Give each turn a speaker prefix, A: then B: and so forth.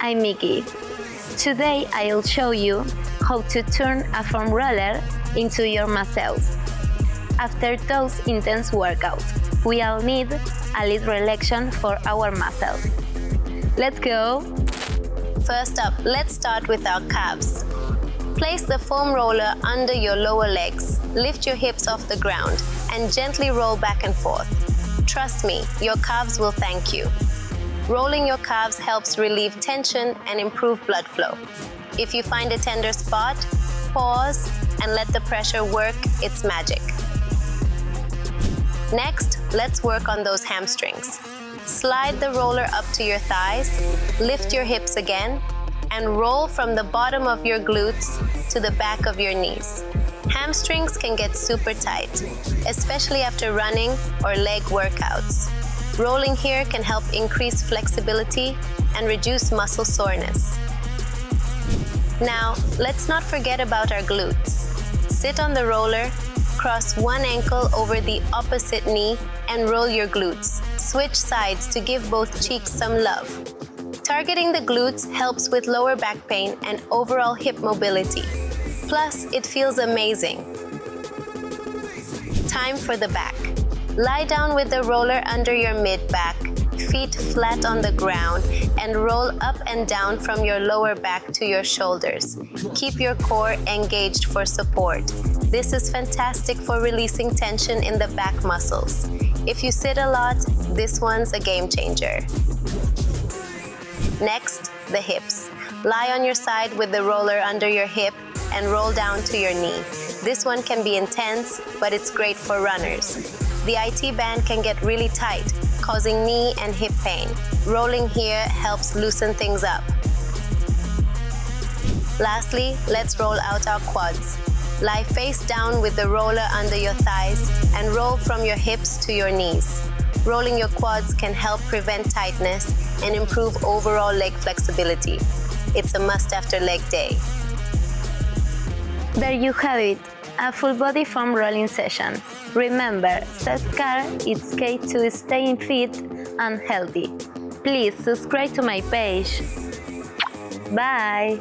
A: I'm Miki. Today I'll show you how to turn a foam roller into your muscles. After those intense workouts, we all need a little relaxation for our muscles. Let's go!
B: First up, let's start with our calves. Place the foam roller under your lower legs, lift your hips off the ground, and gently roll back and forth. Trust me, your calves will thank you. Rolling your calves helps relieve tension and improve blood flow. If you find a tender spot, pause and let the pressure work its magic. Next, let's work on those hamstrings. Slide the roller up to your thighs, lift your hips again, and roll from the bottom of your glutes to the back of your knees. Hamstrings can get super tight, especially after running or leg workouts. Rolling here can help increase flexibility and reduce muscle soreness. Now, let's not forget about our glutes. Sit on the roller, cross one ankle over the opposite knee, and roll your glutes. Switch sides to give both cheeks some love. Targeting the glutes helps with lower back pain and overall hip mobility. Plus, it feels amazing. Time for the back. Lie down with the roller under your mid-back, feet flat on the ground, and roll up and down from your lower back to your shoulders. Keep your core engaged for support. This is fantastic for releasing tension in the back muscles. If you sit a lot, this one's a game changer. Next, the hips. Lie on your side with the roller under your hip and roll down to your knee. This one can be intense, but it's great for runners. The IT band can get really tight, causing knee and hip pain. Rolling here helps loosen things up. Lastly, let's roll out our quads. Lie face down with the roller under your thighs and roll from your hips to your knees. Rolling your quads can help prevent tightness and improve overall leg flexibility. It's a must after leg day.
A: There you have it, a full body foam rolling session. Remember, self-care is key to staying fit and healthy. Please subscribe to my page. Bye!